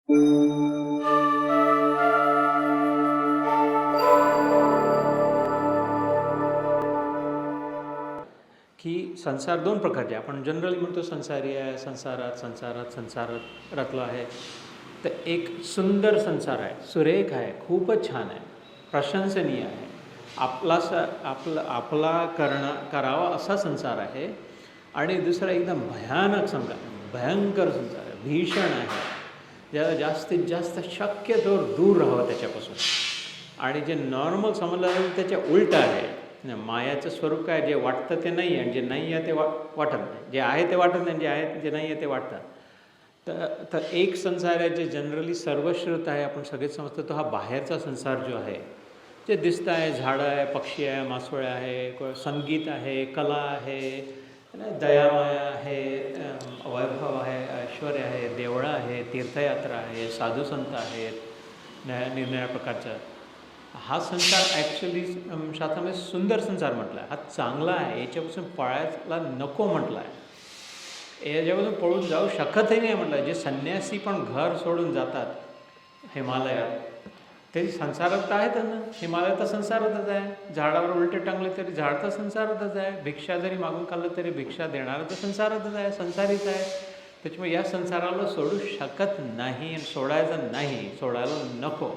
की संसार दोन प्रकारचे. आपण जनरली म्हणतो संसारी आहे, संसारातलं आहे. तर एक सुंदर संसार आहे, सुरेख आहे, खूपच छान आहे, प्रशंसनीय आहे, आपला करावा असा संसार आहे. आणि दुसरा एकदम भयंकर संसार आहे, भीषण आहे, ज्याला जास्तीत जास्त शक्यतो दूर राहावं त्याच्यापासून. आणि जे नॉर्मल समजलं जातं त्याच्या उलटं आहे. मायाचं स्वरूप काय, जे वाटतं ते नाही आहे, जे नाही आहे ते वाटत नाही, जे आहे ते वाटत नाही, जे आहे जे नाही आहे ते वाटतं. तर एक संसार आहे जे जनरली सर्वश्रुत आहे, आपण सगळेच समजतो. तो हा बाहेरचा संसार जो आहे, जे दिसतं आहे, झाडं आहे, पक्षी आहे, मासोळ्या आहे, संगीत आहे, कला आहे, दयामाया आहे, वैभव आहे, ऐश्वर्य आहे, देवळं आहे, तीर्थयात्रा आहे, साधुसंत आहेत, निरनिराळ्या प्रकारचं. हा संसार ॲक्च्युली शास्त्रामध्ये सुंदर संसार म्हटला आहे. हा चांगला आहे, याच्यापासून पळायला नको म्हटलं आहे, याच्यापासून पळून जाऊ शकतही नाही म्हटलं आहे. जे संन्यासी पण घर सोडून जातात हिमालयात, ते संसारात तर आहेत ना. हिमालयात तर संसारातच आहे, झाडावर उलटे टांगले तरी झाड तर संसारातच आहे, भिक्षा जरी मागून खाल्लं तरी भिक्षा देणारं तर संसारातच आहे, संसारीच आहे. त्याच्यामुळे या संसाराला सोडू शकत नाही, सोडायचं नाही, सोडायला नको.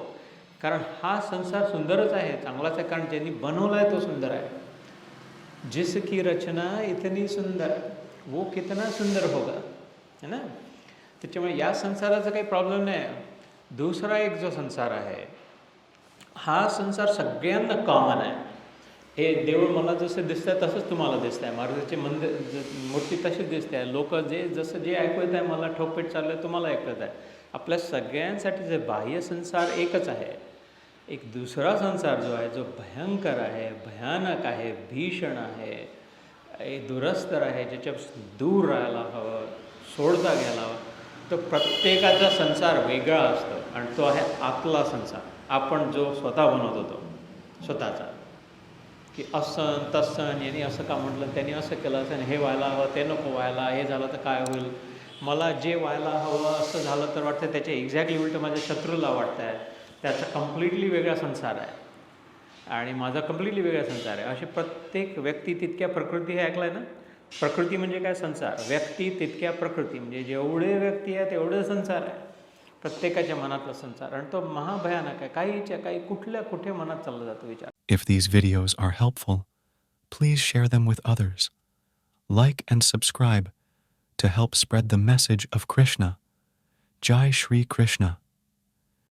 कारण हा संसार सुंदरच आहे, चांगलाच आहे, कारण ज्यांनी बनवला आहे तो सुंदर आहे. जिसकी रचना इतनी सुंदर वो कितना सुंदर होगा, है ना. त्याच्यामुळे या संसाराचा काही प्रॉब्लेम नाही. दुसरा एक जो संसार आहे, हा संसार सगळ्यांना कॉमन आहे. हे देऊळ मला जसं दिसतं आहे तसंच तुम्हाला दिसतं आहे, महाराजाची मूर्ती तशीच दिसते आहे, लोक जे ऐकत आहे, मला ठोकपेट चाललं आहे, तुम्हाला ऐकत आहे. आपल्या सगळ्यांसाठी जे बाह्य संसार एकच आहे. एक दुसरा संसार जो आहे, जो भयंकर आहे, भयानक आहे, भीषण आहे, दुरस्तर आहे, ज्याच्यापासून दूर राहायला हवं, सोडता घ्यायला हवं. तो प्रत्येकाचा संसार वेगळा असतो आणि तो आहे आतला संसार, आपण जो स्वतः बनवत होतो स्वतःचा. की असं तसं, यांनी असं का म्हटलं, त्यांनी असं केलं असं, हे व्हायला हवं, ते नको व्हायला, हे झालं तर काय होईल, मला जे व्हायला हवं असं झालं तर वाटतं त्याच्या एक्झॅक्टली उलटं माझ्या शत्रूला वाटतं आहे. त्याचा कम्प्लिटली वेगळा संसार आहे आणि माझा कम्प्लिटली वेगळा संसार आहे. असे प्रत्येक व्यक्ती तितक्या प्रकृती, हे ऐकलं आहे ना. प्रकृती म्हणजे काय, संसार. व्यक्ती तितक्या प्रकृती, म्हणजे जेवढे व्यक्ती आहे तेवढे संसार आहे, प्रत्येकाच्या मनातला संसार. आणि तो महाभयानक आहे, काही कुठे मनात चालला जातो विचार. If these videos are helpful, please share them with others. Like and subscribe to help spread the message of Krishna. Jai Shri Krishna.